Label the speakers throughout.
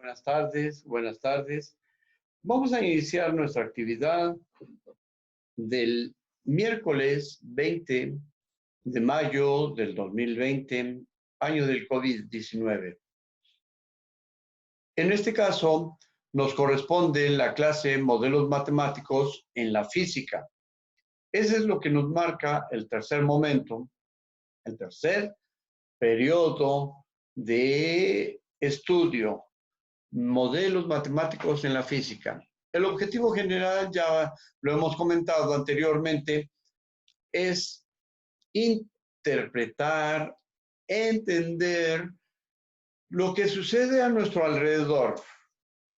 Speaker 1: Buenas tardes, buenas tardes. Vamos a iniciar nuestra actividad del miércoles 20 de mayo del 2020, año del COVID-19. En este caso, nos corresponde la clase Modelos Matemáticos en la Física. Ese es lo que nos marca el tercer momento, el tercer periodo de estudio. Modelos matemáticos en la física. El objetivo general, ya lo hemos comentado anteriormente, es interpretar, entender lo que sucede a nuestro alrededor.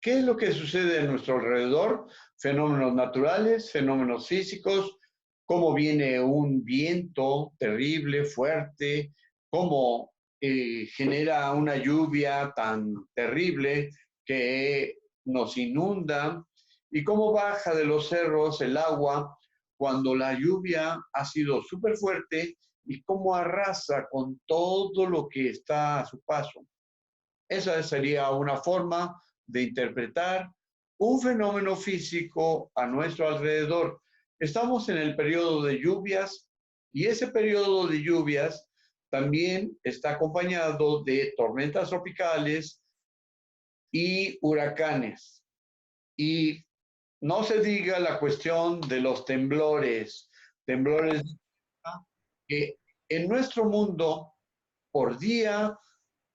Speaker 1: ¿Qué es lo que sucede a nuestro alrededor? Fenómenos naturales, fenómenos físicos, cómo viene un viento terrible, fuerte, cómo genera una lluvia tan terrible que nos inunda y cómo baja de los cerros el agua cuando la lluvia ha sido súper fuerte y cómo arrasa con todo lo que está a su paso. Esa sería una forma de interpretar un fenómeno físico a nuestro alrededor. Estamos en el periodo de lluvias y ese periodo de lluvias también está acompañado de tormentas tropicales y huracanes. Y no se diga la cuestión de los temblores que en nuestro mundo por día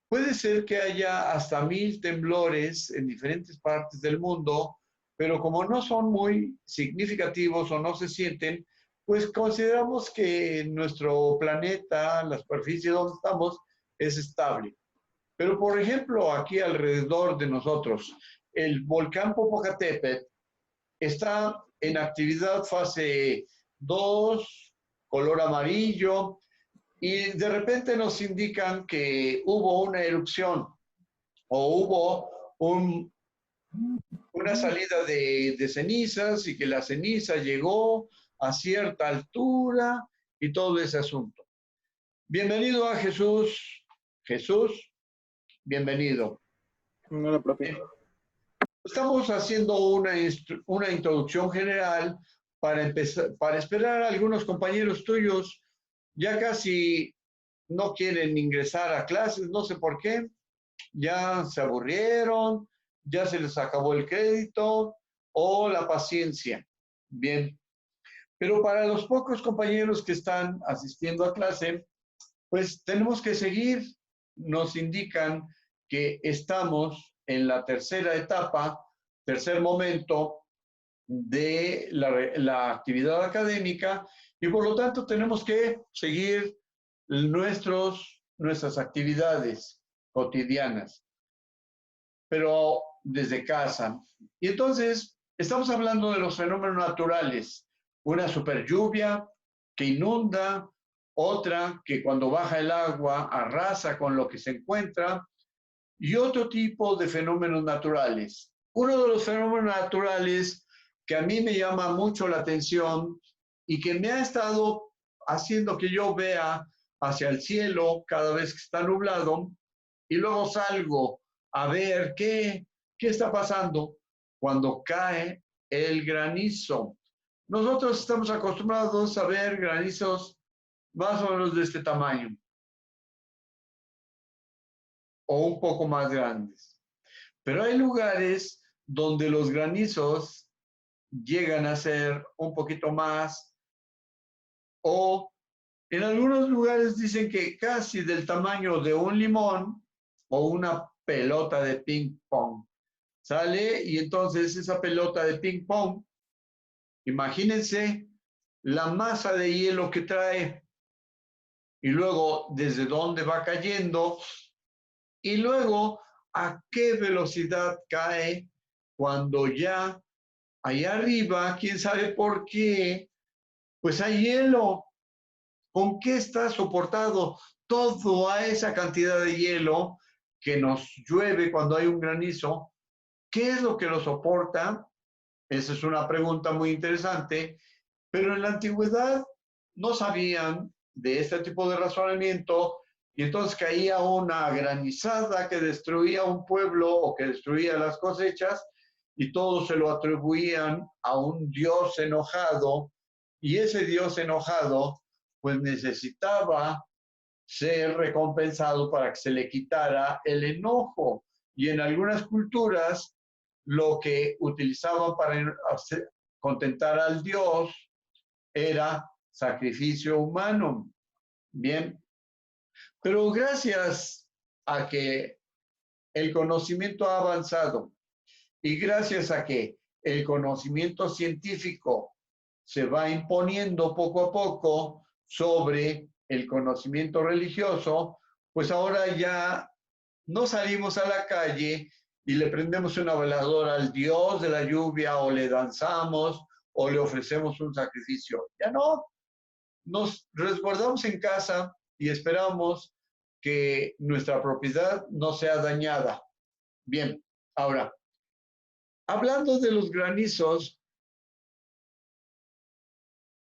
Speaker 1: puede ser que haya hasta 1000 temblores en diferentes partes del mundo, pero como no son muy significativos o no se sienten, pues consideramos que nuestro planeta, la superficie donde estamos, es estable. Pero, por ejemplo, aquí alrededor de nosotros, el volcán Popocatépetl está en actividad fase 2, color amarillo, y de repente nos indican que hubo una erupción o hubo una salida de cenizas y que la ceniza llegó a cierta altura y todo ese asunto. Bienvenido a Jesús. Jesús, bienvenido.
Speaker 2: Hola, profe.
Speaker 1: Estamos haciendo una introducción general para esperar a algunos compañeros tuyos. Ya casi no quieren ingresar a clases, no sé por qué. Ya se aburrieron, ya se les acabó el crédito o la paciencia. Bien. Pero para los pocos compañeros que están asistiendo a clase, pues tenemos que seguir. Nos indican que estamos en la tercera etapa, tercer momento de la actividad académica y por lo tanto tenemos que seguir nuestras actividades cotidianas, pero desde casa. Y entonces estamos hablando de los fenómenos naturales, una super lluvia que inunda, otra que cuando baja el agua arrasa con lo que se encuentra, y otro tipo de fenómenos naturales. Uno de los fenómenos naturales que a mí me llama mucho la atención y que me ha estado haciendo que yo vea hacia el cielo cada vez que está nublado y luego salgo a ver qué está pasando cuando cae el granizo. Nosotros estamos acostumbrados a ver granizos más o menos de este tamaño o un poco más grandes. Pero hay lugares donde los granizos llegan a ser un poquito más o en algunos lugares dicen que casi del tamaño de un limón o una pelota de ping pong. Sale y entonces esa pelota de ping pong, imagínense la masa de hielo que trae y luego desde dónde va cayendo y luego a qué velocidad cae cuando ya allá arriba, quién sabe por qué, pues hay hielo. ¿Con qué está soportado toda esa cantidad de hielo que nos llueve cuando hay un granizo? ¿Qué es lo que lo soporta? Esa es una pregunta muy interesante, pero en la antigüedad no sabían de este tipo de razonamiento y entonces caía una granizada que destruía un pueblo o que destruía las cosechas, y todos se lo atribuían a un Dios enojado, y ese Dios enojado pues necesitaba ser recompensado para que se le quitara el enojo. Y en algunas culturas lo que utilizaban para contentar al Dios era sacrificio humano. Bien, pero gracias a que el conocimiento ha avanzado y gracias a que el conocimiento científico se va imponiendo poco a poco sobre el conocimiento religioso, pues ahora ya no salimos a la calle y le prendemos una veladora al Dios de la lluvia o le danzamos o le ofrecemos un sacrificio. Ya no, nos resguardamos en casa y esperamos que nuestra propiedad no sea dañada. Bien, ahora, hablando de los granizos,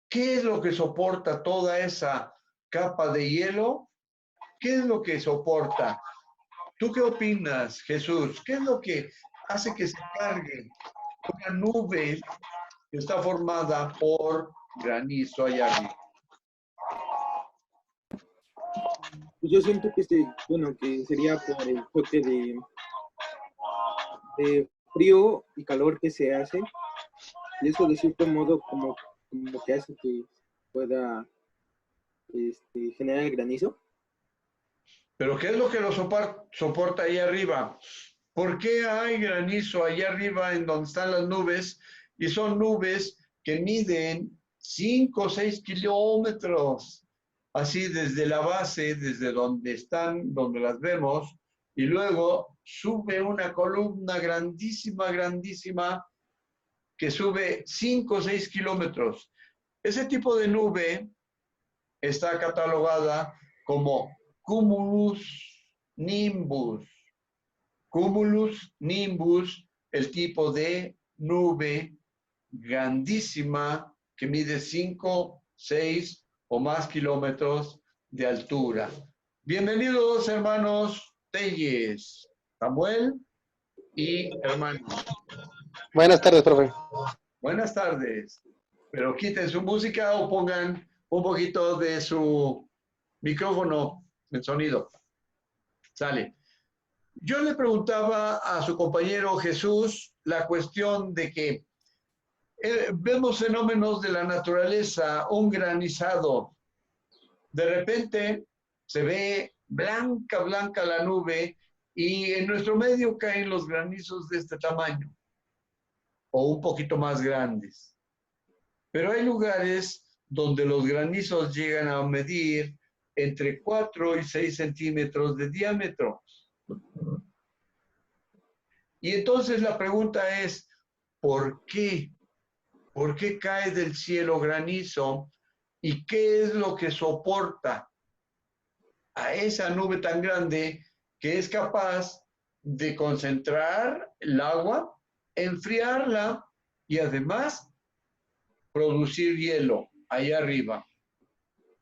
Speaker 1: ¿qué es lo que soporta toda esa capa de hielo? ¿Qué es lo que soporta? ¿Tú qué opinas, Jesús? ¿Qué es lo que hace que se cargue una nube que está formada por granizo allá arriba?
Speaker 2: Pues yo siento que bueno, que sería por el choque de frío y calor que se hace, y eso de cierto modo como que hace que pueda generar el granizo.
Speaker 1: Pero ¿qué es lo que lo soporta ahí arriba? ¿Por qué hay granizo allá arriba en donde están las nubes? Y son nubes que miden 5 o 6 kilómetros, así desde la base, desde donde están, donde las vemos, y luego sube una columna grandísima, grandísima, que sube 5 o 6 kilómetros. Ese tipo de nube está catalogada como cumulus nimbus. Cumulus nimbus, el tipo de nube grandísima que mide 5, 6 o más kilómetros de altura. Bienvenidos, hermanos Telles, Samuel y hermanos.
Speaker 3: Buenas tardes, profe.
Speaker 1: Buenas tardes. Pero quiten su música o pongan un poquito de su micrófono en sonido. Sale. Yo le preguntaba a su compañero Jesús la cuestión de que vemos fenómenos de la naturaleza, un granizado. De repente se ve blanca, blanca la nube y en nuestro medio caen los granizos de este tamaño o un poquito más grandes. Pero hay lugares donde los granizos llegan a medir entre 4 y 6 centímetros de diámetro. Y entonces la pregunta es, ¿por qué? ¿Por qué cae del cielo granizo? ¿Y qué es lo que soporta a esa nube tan grande que es capaz de concentrar el agua, enfriarla y además producir hielo ahí arriba?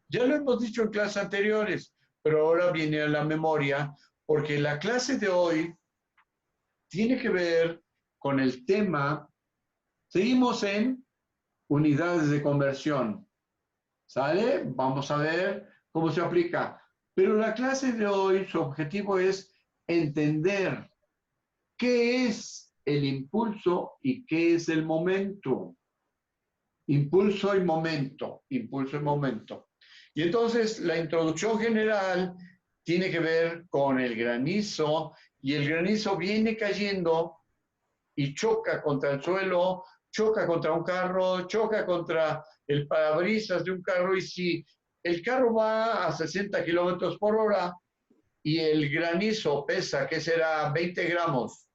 Speaker 1: Ya lo hemos dicho en clases anteriores, pero ahora viene a la memoria porque la clase de hoy tiene que ver con el tema. Seguimos en unidades de conversión. ¿Sale? Vamos a ver cómo se aplica. Pero la clase de hoy, su objetivo es entender qué es el impulso y qué es el momento. Impulso y momento, impulso y momento. Y entonces la introducción general tiene que ver con el granizo, y el granizo viene cayendo y choca contra el suelo, choca contra un carro, choca contra el parabrisas de un carro, y si el carro va a 60 kilómetros por hora y el granizo pesa, ¿qué será? 20 gramos,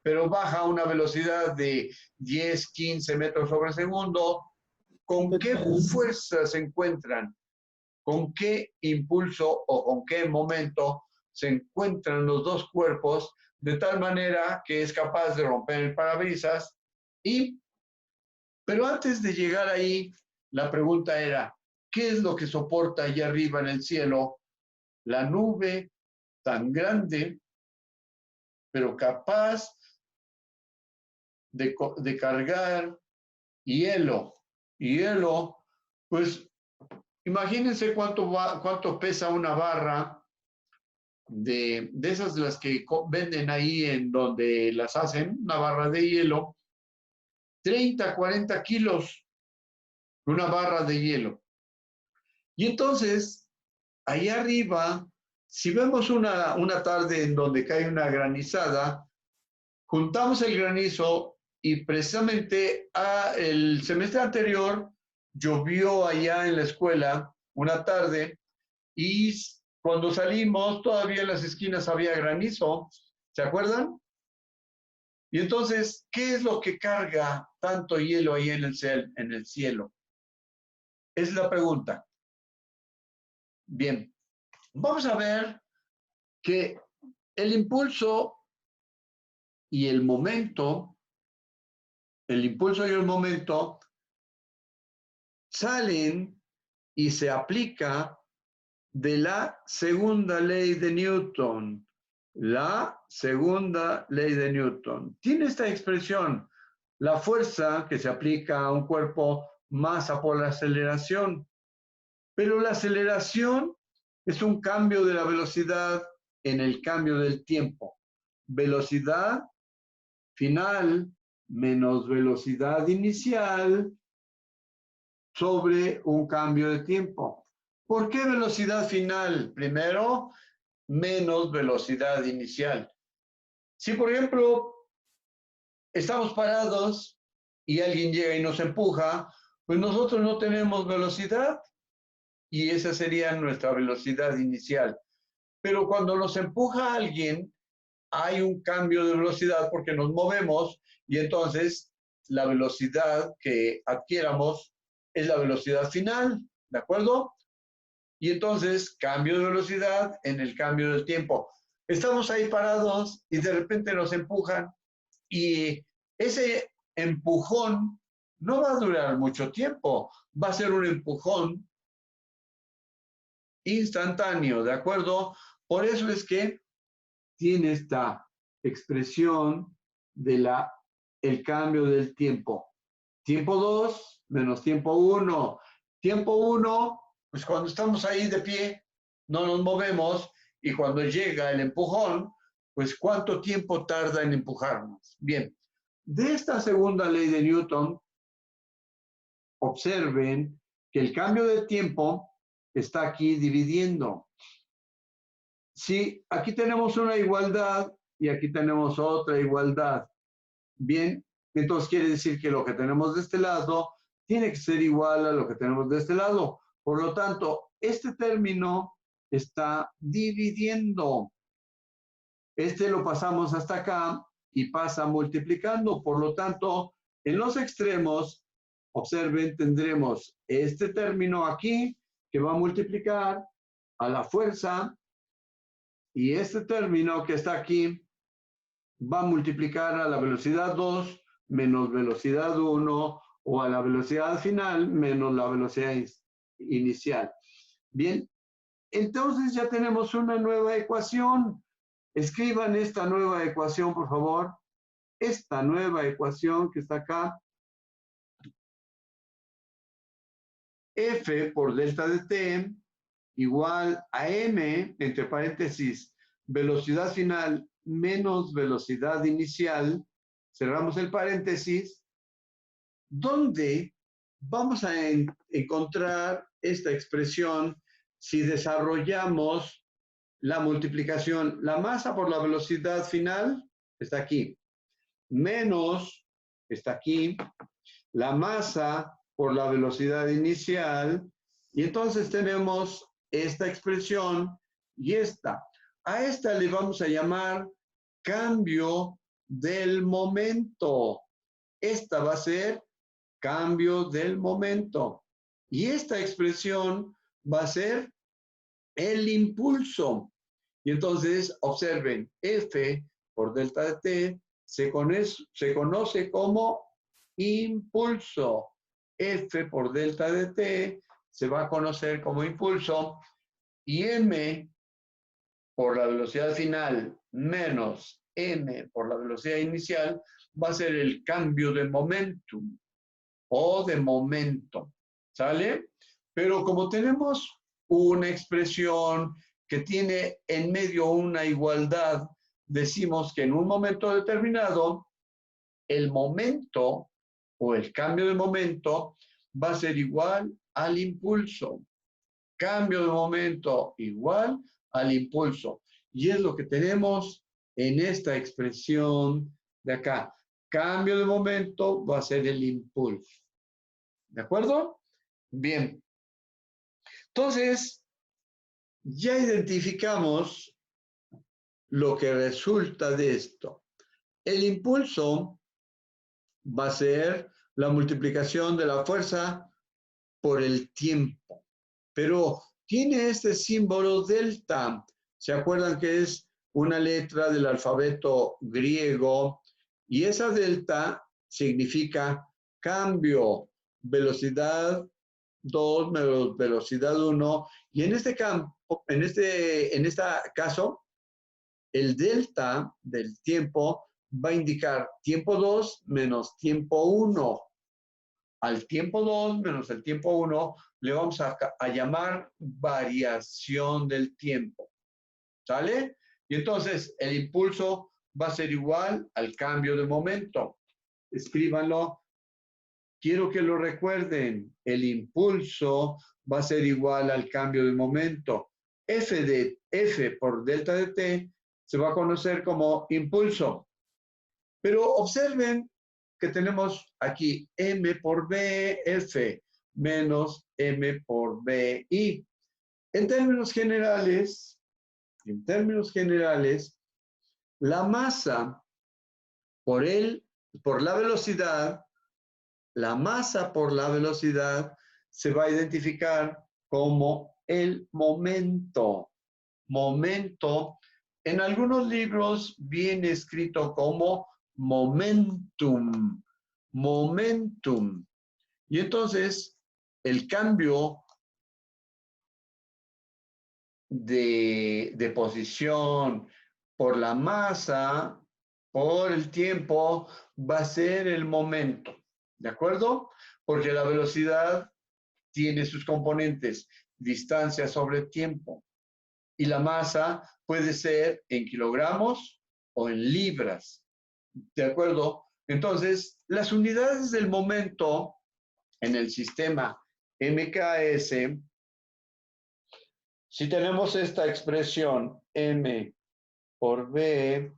Speaker 1: pero baja a una velocidad de 10, 15 metros sobre segundo, ¿con qué fuerza se encuentran? ¿Con qué impulso o con qué momento se encuentran los dos cuerpos de tal manera que es capaz de romper el parabrisas? Pero antes de llegar ahí, la pregunta era, ¿qué es lo que soporta allá arriba en el cielo la nube tan grande, pero capaz de cargar hielo. Hielo, pues imagínense cuánto pesa una barra de esas de las que venden ahí en donde las hacen, una barra de hielo, 30, 40 kilos, una barra de hielo. Y entonces, ahí arriba, si vemos una tarde en donde cae una granizada, juntamos el granizo y precisamente el semestre anterior llovió allá en la escuela una tarde y cuando salimos todavía en las esquinas había granizo, ¿se acuerdan? Y entonces, ¿qué es lo que carga tanto hielo ahí en el cielo? Es la pregunta. Bien, vamos a ver que el impulso y el momento, salen y se aplica de la segunda ley de Newton. La segunda ley de Newton. Tiene esta expresión, la fuerza que se aplica a un cuerpo, masa por la aceleración. Pero la aceleración es un cambio de la velocidad en el cambio del tiempo. Velocidad final menos velocidad inicial sobre un cambio de tiempo. ¿Por qué velocidad final? Primero, menos velocidad inicial. Si, por ejemplo, estamos parados y alguien llega y nos empuja, pues nosotros no tenemos velocidad y esa sería nuestra velocidad inicial. Pero cuando nos empuja alguien, hay un cambio de velocidad porque nos movemos y entonces la velocidad que adquiramos es la velocidad final, ¿de acuerdo? Y entonces cambio de velocidad en el cambio del tiempo. Estamos ahí parados y de repente nos empujan y ese empujón no va a durar mucho tiempo, va a ser un empujón instantáneo, ¿de acuerdo? Por eso es que tiene esta expresión de el cambio del tiempo. Tiempo 2 menos tiempo 1. Tiempo 1, pues cuando estamos ahí de pie, no nos movemos y cuando llega el empujón, pues ¿cuánto tiempo tarda en empujarnos? Bien, de esta segunda ley de Newton, observen que el cambio de tiempo está aquí dividiendo. Si aquí tenemos una igualdad y aquí tenemos otra igualdad, bien, entonces quiere decir que lo que tenemos de este lado tiene que ser igual a lo que tenemos de este lado. Por lo tanto, este término está dividiendo. Este lo pasamos hasta acá y pasa multiplicando. Por lo tanto, en los extremos, observen, tendremos este término aquí que va a multiplicar a la fuerza y este término que está aquí va a multiplicar a la velocidad 2 menos velocidad 1 o a la velocidad final menos la velocidad inicial. Bien, entonces ya tenemos una nueva ecuación. Escriban esta nueva ecuación, por favor. Esta nueva ecuación que está acá. F por delta de t igual a m, entre paréntesis, velocidad final menos velocidad inicial, cerramos el paréntesis, donde vamos a encontrar esta expresión si desarrollamos la multiplicación. La masa por la velocidad final está aquí, menos, está aquí, la masa por la velocidad inicial, y entonces tenemos esta expresión y esta. A esta le vamos a llamar cambio del momento. Esta va a ser cambio del momento. Y esta expresión va a ser el impulso. Y entonces, observen, F por delta de t se conoce como impulso. F por delta de t se va a conocer como impulso y m por la velocidad final menos m por la velocidad inicial va a ser el cambio de momentum o de momento, ¿sale? Pero como tenemos una expresión que tiene en medio una igualdad, decimos que en un momento determinado, el momento o el cambio de momento va a ser igual al impulso. Cambio de momento igual al impulso. Y es lo que tenemos en esta expresión de acá. Cambio de momento va a ser el impulso. ¿De acuerdo? Bien. Entonces, ya identificamos lo que resulta de esto. El impulso va a ser la multiplicación de la fuerza por el tiempo. Pero tiene este símbolo delta. ¿Se acuerdan que es una letra del alfabeto griego? Y esa delta significa cambio, velocidad 2 menos velocidad 1. Y en este campo, en este caso, el delta del tiempo va a indicar tiempo 2 menos tiempo 1. Al tiempo 2 menos el tiempo 1 le vamos a llamar variación del tiempo. ¿Sale? Y entonces el impulso va a ser igual al cambio de momento. Escríbanlo. Quiero que lo recuerden. El impulso va a ser igual al cambio de momento. F por delta de t se va a conocer como impulso. Pero observen que tenemos aquí m por b, f, menos m por b, i. En términos generales, la masa por la velocidad, se va a identificar como el momento. Momento, en algunos libros viene escrito como momentum. Momentum. Y entonces, el cambio de posición por la masa, por el tiempo, va a ser el momento. ¿De acuerdo? Porque la velocidad tiene sus componentes, distancia sobre tiempo. Y la masa puede ser en kilogramos o en libras. ¿De acuerdo? Entonces, las unidades del momento en el sistema MKS, si tenemos esta expresión M por B,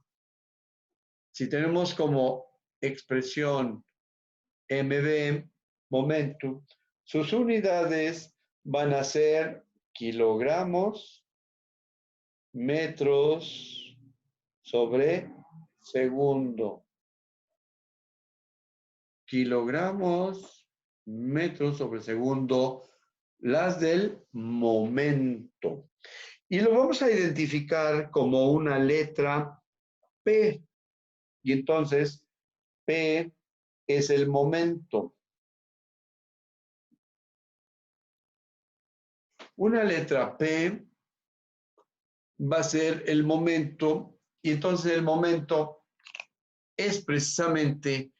Speaker 1: si tenemos como expresión MB, momentum, sus unidades van a ser kilogramos, metros sobre segundo. Kilogramos, metros sobre segundo, las del momento. Y lo vamos a identificar como una letra P. Y entonces, P es el momento. Una letra P va a ser el momento, y entonces el momento es precisamente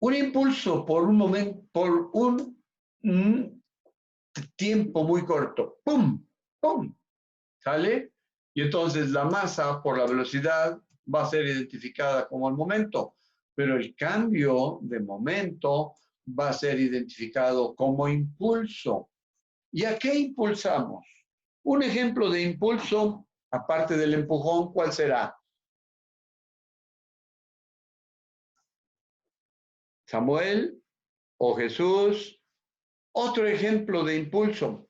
Speaker 1: un impulso por un momento, por un tiempo muy corto. ¡Pum! ¡Pum! ¿Sale? Y entonces la masa por la velocidad va a ser identificada como el momento, pero el cambio de momento va a ser identificado como impulso. ¿Y a qué impulsamos? Un ejemplo de impulso, aparte del empujón, ¿cuál será? Samuel o Jesús. Otro ejemplo de impulso.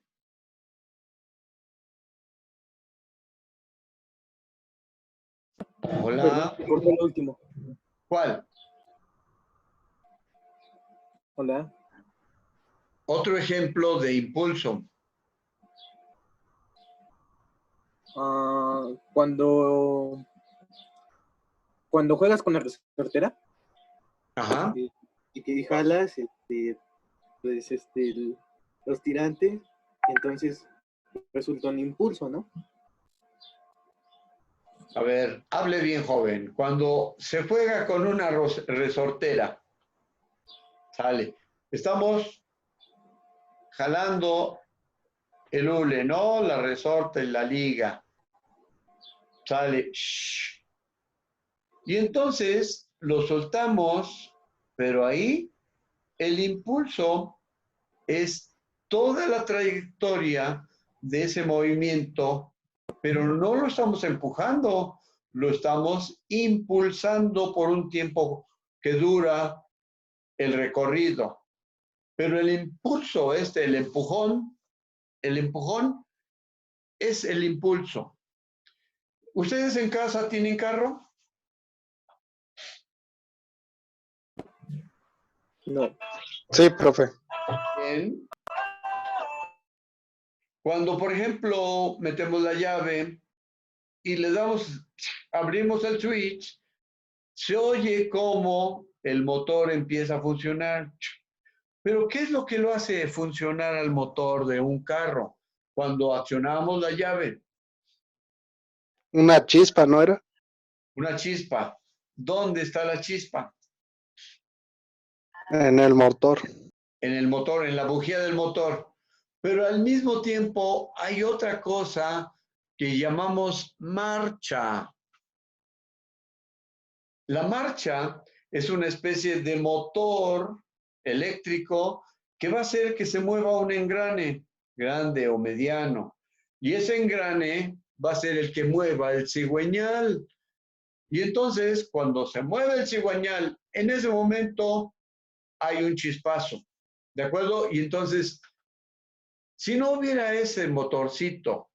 Speaker 1: Hola.
Speaker 2: Perdón, corté el último.
Speaker 1: ¿Cuál?
Speaker 2: Hola.
Speaker 1: Otro ejemplo de impulso.
Speaker 2: Cuando juegas con la resortera,
Speaker 1: Ajá.
Speaker 2: y que jalas, pues, los tirantes, entonces resulta un impulso, ¿no?
Speaker 1: A ver, hable bien, joven. Cuando se juega con una resortera, sale. Estamos jalando el hule, ¿no? La resorte y la liga. Sale. Shh. Y entonces lo soltamos, pero ahí el impulso es toda la trayectoria de ese movimiento, pero no lo estamos empujando, lo estamos impulsando por un tiempo que dura el recorrido. Pero el impulso, el empujón es el impulso. ¿Ustedes en casa tienen carro?
Speaker 2: No.
Speaker 3: Sí, profe.
Speaker 1: Bien. Cuando, por ejemplo, metemos la llave y le damos, abrimos el switch, se oye como el motor empieza a funcionar. Pero ¿qué es lo que lo hace funcionar al motor de un carro cuando accionamos la llave?
Speaker 3: Una chispa, ¿no era?
Speaker 1: Una chispa. ¿Dónde está la chispa?
Speaker 3: En el motor.
Speaker 1: En el motor, en la bujía del motor. Pero al mismo tiempo hay otra cosa que llamamos marcha. La marcha es una especie de motor eléctrico que va a hacer que se mueva un engrane grande o mediano. Y ese engrane va a ser el que mueva el cigüeñal. Y entonces, cuando se mueve el cigüeñal, en ese momento hay un chispazo. ¿De acuerdo? Y entonces, si no hubiera ese motorcito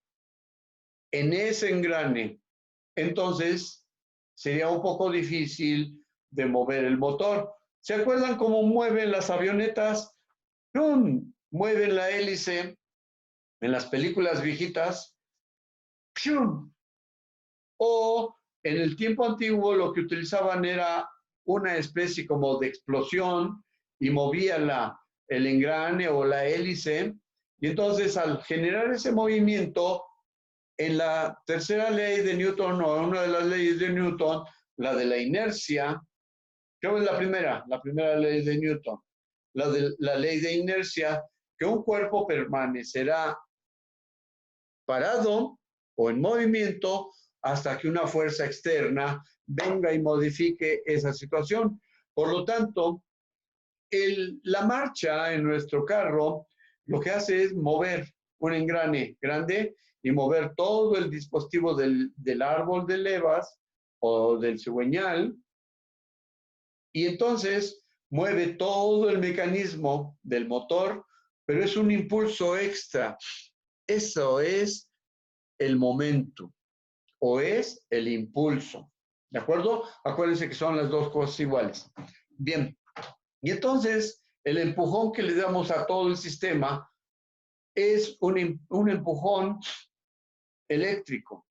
Speaker 1: en ese engrane, entonces sería un poco difícil de mover el motor. ¿Se acuerdan cómo mueven las avionetas? ¡Pum! Mueven la hélice en las películas viejitas. ¡Pum! O en el tiempo antiguo lo que utilizaban era una especie como de explosión y movía el engrane o la hélice. Y entonces al generar ese movimiento, en la tercera ley de Newton o una de las leyes de Newton, la de la inercia, ¿qué es la primera? La primera ley de Newton. La ley de inercia, que un cuerpo permanecerá parado o en movimiento hasta que una fuerza externa venga y modifique esa situación. Por lo tanto, la marcha en nuestro carro lo que hace es mover un engrane grande y mover todo el dispositivo del árbol de levas o del cigüeñal, y entonces mueve todo el mecanismo del motor, pero es un impulso extra. Eso es el momento o es el impulso. ¿De acuerdo? Acuérdense que son las dos cosas iguales. Bien, y entonces el empujón que le damos a todo el sistema es un empujón eléctrico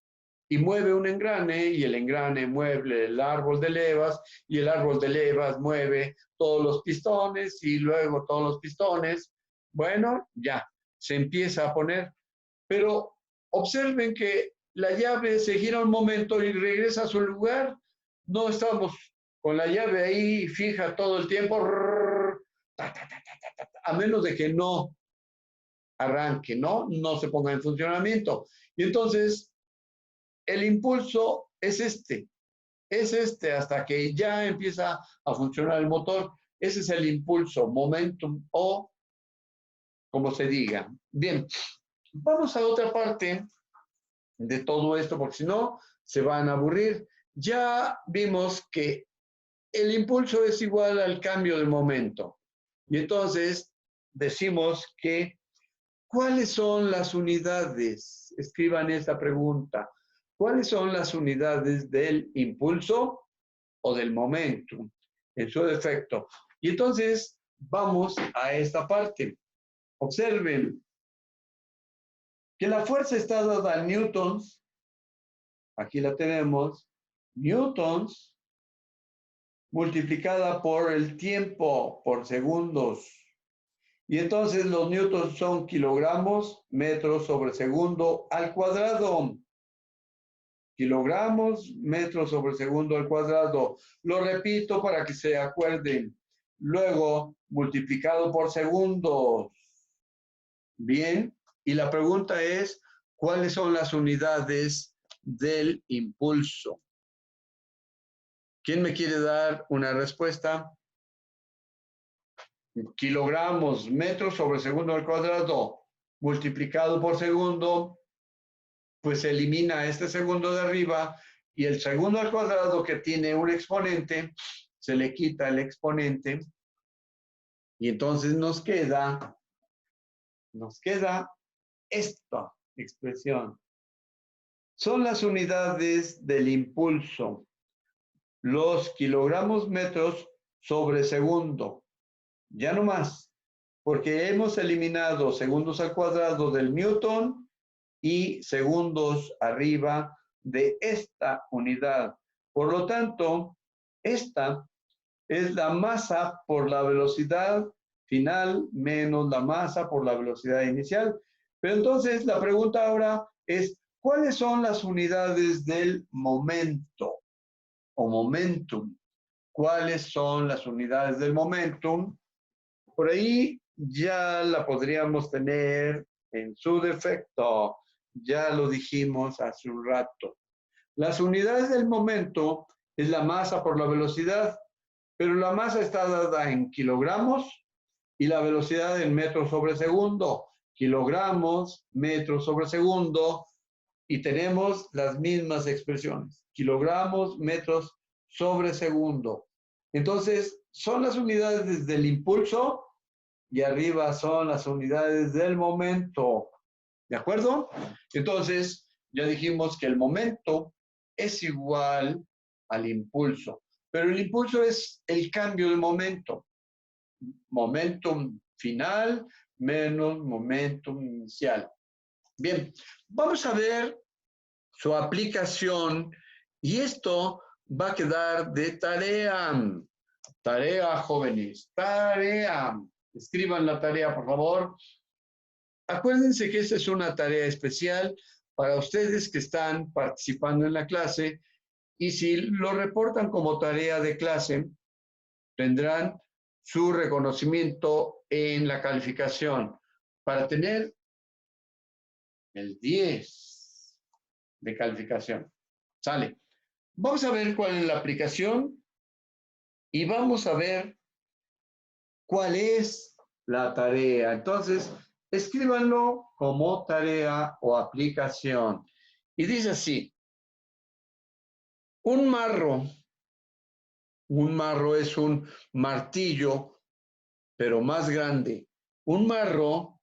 Speaker 1: y mueve un engrane y el engrane mueve el árbol de levas y el árbol de levas mueve todos los pistones y luego todos los pistones. Bueno, ya, se empieza a poner. Pero observen que la llave se gira un momento y regresa a su lugar. No estamos con la llave ahí fija todo el tiempo, a menos de que no arranque, ¿no? No se ponga en funcionamiento. Y entonces, el impulso es hasta que ya empieza a funcionar el motor. Ese es el impulso, momentum o como se diga. Bien, vamos a otra parte de todo esto, porque si no, se van a aburrir. Ya vimos que el impulso es igual al cambio de momento. Y entonces decimos que, ¿cuáles son las unidades? Escriban esta pregunta. ¿Cuáles son las unidades del impulso o del momento en su defecto? Y entonces vamos a esta parte. Observen que la fuerza está dada en newtons. Aquí la tenemos. Newtons multiplicada por el tiempo, por segundos. Y entonces los newtons son kilogramos, metros sobre segundo al cuadrado. Kilogramos, metros sobre segundo al cuadrado. Lo repito para que se acuerden. Luego, multiplicado por segundos. Bien, y la pregunta es, ¿cuáles son las unidades del impulso? ¿Quién me quiere dar una respuesta? Kilogramos, metros sobre segundo al cuadrado, multiplicado por segundo, pues se elimina este segundo de arriba y el segundo al cuadrado que tiene un exponente, se le quita el exponente y entonces nos queda esta expresión. Son las unidades del impulso, los kilogramos metros sobre segundo. Ya no más, porque hemos eliminado segundos al cuadrado del newton y segundos arriba de esta unidad. Por lo tanto, esta es la masa por la velocidad final menos la masa por la velocidad inicial. Pero entonces la pregunta ahora es, ¿cuáles son las unidades del momento o momentum? ¿Cuáles son las unidades del momentum? Por ahí ya la podríamos tener en su defecto. Ya lo dijimos hace un rato. Las unidades del momento es la masa por la velocidad, pero la masa está dada en kilogramos y la velocidad en metros sobre segundo. Kilogramos, metros sobre segundo, y tenemos las mismas expresiones. Kilogramos, metros sobre segundo. Entonces, son las unidades del impulso y arriba son las unidades del momento. ¿De acuerdo? Entonces, ya dijimos que el momento es igual al impulso, pero el impulso es el cambio de momento. Momentum final menos momentum inicial. Bien, vamos a ver su aplicación y esto va a quedar de tarea. Tarea, jóvenes, tarea. Escriban la tarea, por favor. Acuérdense que esta es una tarea especial para ustedes que están participando en la clase y si lo reportan como tarea de clase, tendrán su reconocimiento en la calificación para tener el 10 de calificación. Sale. Vamos a ver cuál es la aplicación y vamos a ver cuál es la tarea. Entonces, escríbanlo como tarea o aplicación. Y dice así, un marro es un martillo, pero más grande. Un marro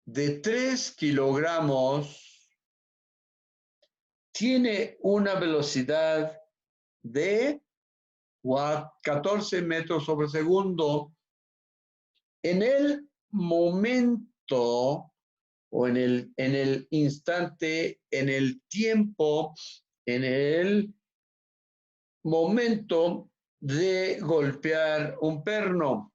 Speaker 1: de 3 kilogramos tiene una velocidad de 14 metros sobre segundo. En el momento o en el instante, en el tiempo, en el momento de golpear un perno,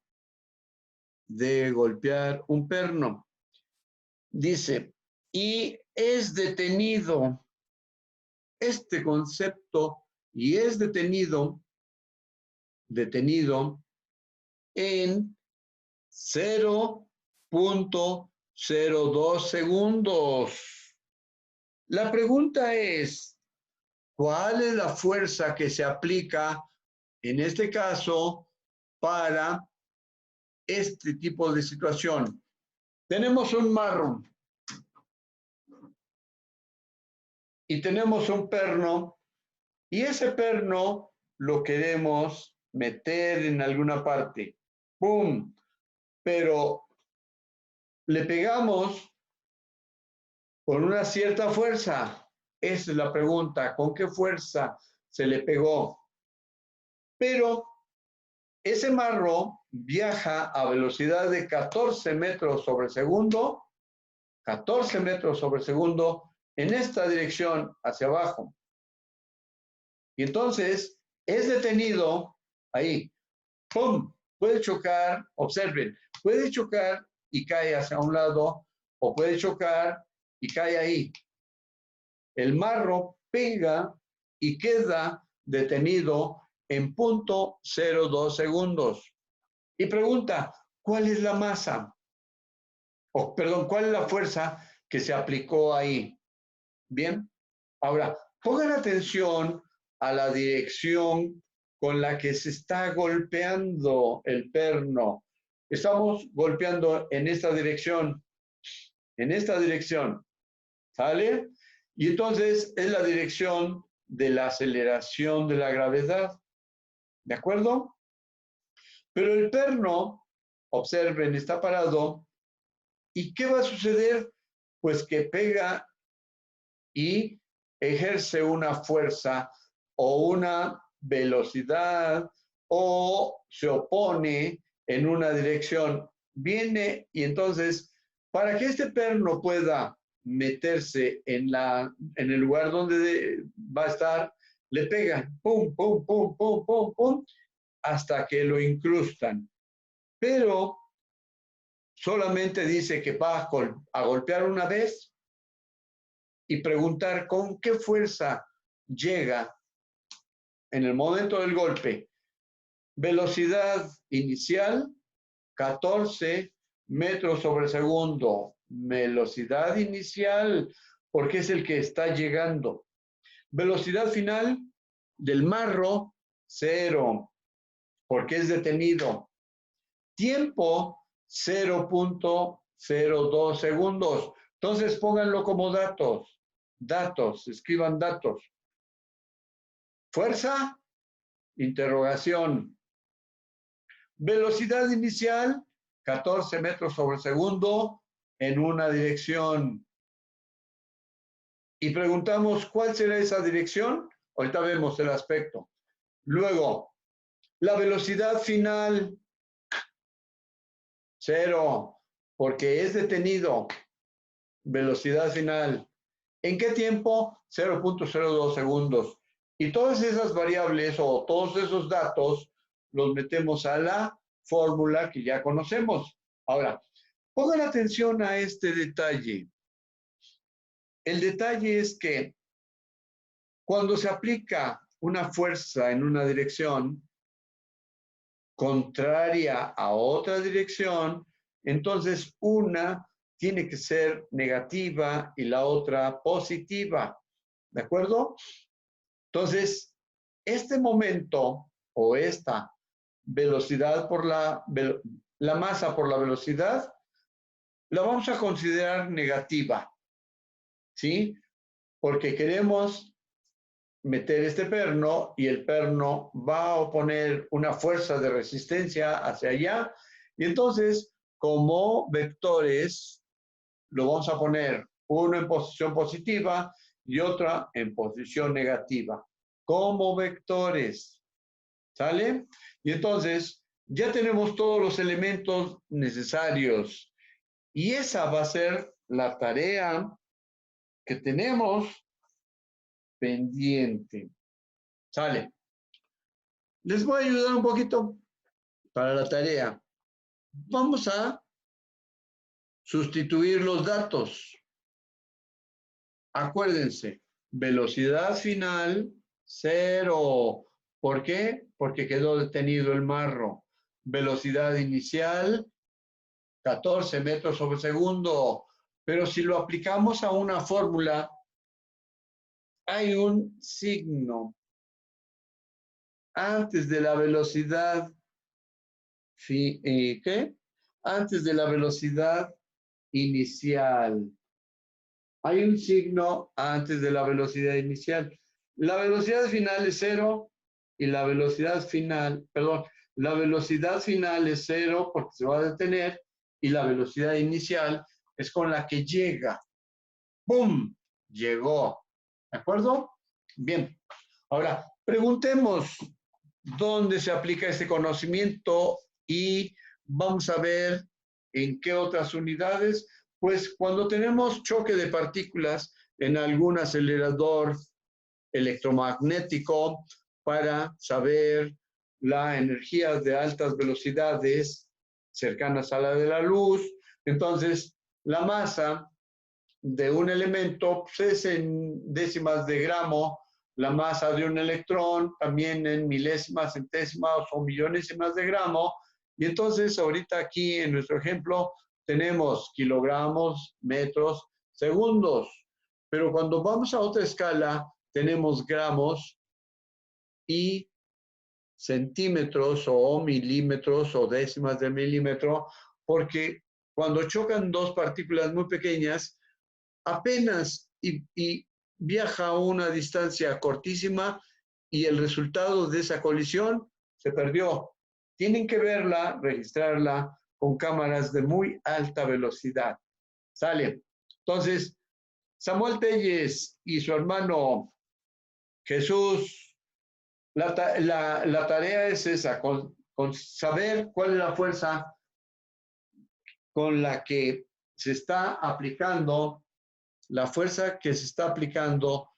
Speaker 1: dice, y es detenido este concepto y es detenido en 0.02 segundos. La pregunta es, ¿cuál es la fuerza que se aplica en este caso para este tipo de situación? Tenemos un marro y tenemos un perno y ese perno lo queremos meter en alguna parte. ¡Pum! Pero le pegamos con una cierta fuerza. Esa es la pregunta. ¿Con qué fuerza se le pegó? Pero ese marro viaja a velocidad de 14 metros sobre segundo. 14 metros sobre segundo en esta dirección hacia abajo. Y entonces es detenido ahí. ¡Pum! Puede chocar, observen, puede chocar y cae hacia un lado, o puede chocar y cae ahí. El marro pega y queda detenido en 0.02 segundos. Y pregunta, ¿cuál es la masa? O, perdón, ¿cuál es la fuerza que se aplicó ahí? Bien, ahora, pongan atención a la dirección con la que se está golpeando el perno. Estamos golpeando en esta dirección, ¿sale? Y entonces es la dirección de la aceleración de la gravedad, ¿de acuerdo? Pero el perno, observen, está parado. ¿Y qué va a suceder? Pues que pega y ejerce una fuerza o una velocidad o se opone en una dirección. Viene y entonces, para que este perno pueda meterse en el lugar donde va a estar, le pegan, pum, pum, pum, pum, pum, pum, hasta que lo incrustan. Pero solamente dice que va a golpear una vez y preguntar con qué fuerza llega en el momento del golpe. Velocidad inicial, 14 metros sobre segundo. Velocidad inicial, porque es el que está llegando. Velocidad final del marro, 0, porque es detenido. Tiempo, 0.02 segundos. Entonces pónganlo como datos. Datos, escriban datos. Fuerza, interrogación. Velocidad inicial, 14 metros sobre segundo en una dirección. Y preguntamos, ¿cuál será esa dirección? Ahorita vemos el aspecto. Luego, la velocidad final, 0, porque es detenido. Velocidad final. ¿En qué tiempo? 0.02 segundos. Y todas esas variables o todos esos datos los metemos a la fórmula que ya conocemos. Ahora, pongan atención a este detalle. El detalle es que cuando se aplica una fuerza en una dirección contraria a otra dirección, entonces una tiene que ser negativa y la otra positiva. ¿De acuerdo? Entonces, este momento o esta velocidad por la masa por la velocidad, la vamos a considerar negativa, ¿sí? Porque queremos meter este perno y el perno va a oponer una fuerza de resistencia hacia allá. Y entonces, como vectores, lo vamos a poner uno en posición positiva y otra en posición negativa, como vectores. ¿Sale? Y entonces, ya tenemos todos los elementos necesarios. Y esa va a ser la tarea que tenemos pendiente. ¿Sale? Les voy a ayudar un poquito para la tarea. Vamos a sustituir los datos. Acuérdense, velocidad final, 0. ¿Por qué? Porque quedó detenido el marro. Velocidad inicial, 14 metros sobre segundo. Pero si lo aplicamos a una fórmula, hay un signo antes de la velocidad. ¿Qué? Antes de la velocidad inicial. Hay un signo antes de la velocidad inicial. La velocidad final es 0 y la velocidad final, perdón, la velocidad final es 0 porque se va a detener y la velocidad inicial es con la que llega. ¡Bum! Llegó. ¿De acuerdo? Bien. Ahora, preguntemos dónde se aplica este conocimiento y vamos a ver en qué otras unidades. Pues cuando tenemos choque de partículas en algún acelerador electromagnético para saber la energía de altas velocidades, cercanas a la de la luz. Entonces, la masa de un elemento pues, es en décimas de gramo, la masa de un electrón también en milésimas, centésimas o millonésimas de gramo. Y entonces, ahorita aquí en nuestro ejemplo, tenemos kilogramos, metros, segundos. Pero cuando vamos a otra escala, tenemos gramos y centímetros o milímetros o décimas de milímetro, porque cuando chocan dos partículas muy pequeñas, apenas y viaja a una distancia cortísima y el resultado de esa colisión se perdió. Tienen que verla, registrarla con cámaras de muy alta velocidad. ¿Sale? Entonces, Samuel Telles y su hermano Jesús, la tarea es esa, con saber cuál es la fuerza con la que se está aplicando, la fuerza que se está aplicando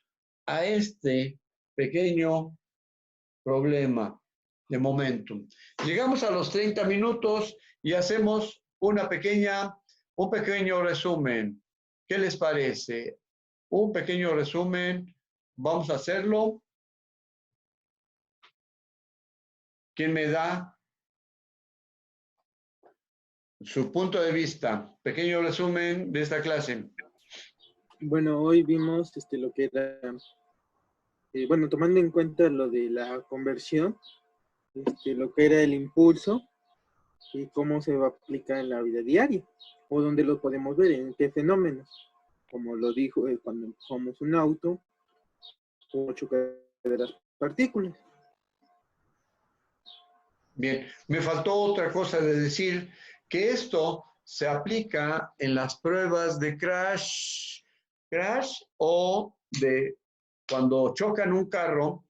Speaker 1: a este pequeño problema de momentum. Llegamos a los 30 minutos y hacemos un pequeño resumen. ¿Qué les parece? Un pequeño resumen. Vamos a hacerlo. ¿Quién me da su punto de vista? Pequeño resumen de esta clase.
Speaker 2: Bueno, hoy vimos lo que era, bueno, tomando en cuenta lo de la conversión, lo que era el impulso y cómo se va a aplicar en la vida diaria, o donde lo podemos ver, en qué fenómenos, como lo dijo cuando somos un auto, o chocar de las partículas.
Speaker 1: Bien, me faltó otra cosa de decir, que esto se aplica en las pruebas de crash o de cuando chocan un carro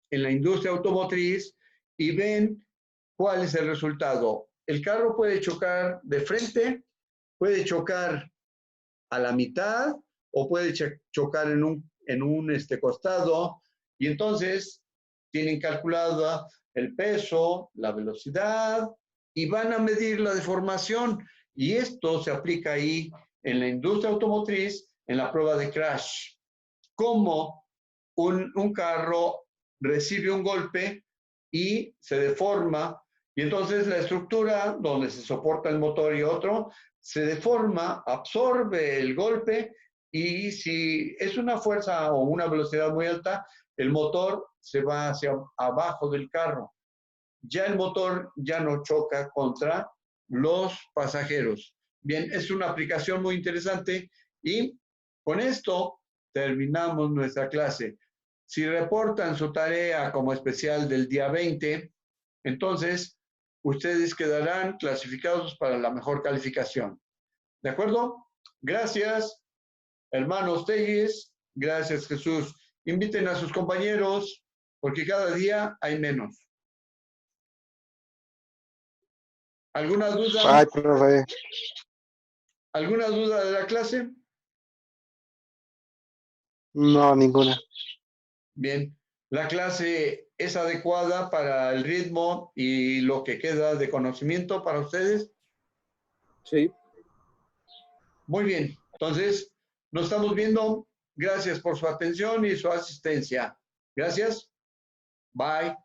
Speaker 1: en la industria automotriz y ven cuál es el resultado. El carro puede chocar de frente, puede chocar a la mitad o puede chocar en un costado, y entonces tienen calculado el peso, la velocidad y van a medir la deformación, y esto se aplica ahí en la industria automotriz en la prueba de crash. Cómo un carro recibe un golpe y se deforma, y entonces la estructura donde se soporta el motor y otro se deforma, absorbe el golpe, y si es una fuerza o una velocidad muy alta, el motor se va hacia abajo del carro. Ya el motor ya no choca contra los pasajeros. Bien, es una aplicación muy interesante y con esto terminamos nuestra clase. Si reportan su tarea como especial del día 20, entonces ustedes quedarán clasificados para la mejor calificación. ¿De acuerdo? Gracias, hermanos Telles. Gracias, Jesús. Inviten a sus compañeros, porque cada día hay menos. ¿Alguna duda?
Speaker 3: Ay, profe.
Speaker 1: ¿Alguna duda de la clase?
Speaker 3: No, ninguna.
Speaker 1: Bien. La clase es adecuada para el ritmo y lo que queda de conocimiento para ustedes.
Speaker 2: Sí.
Speaker 1: Muy bien. Entonces, nos estamos viendo. Gracias por su atención y su asistencia. Gracias. Bye.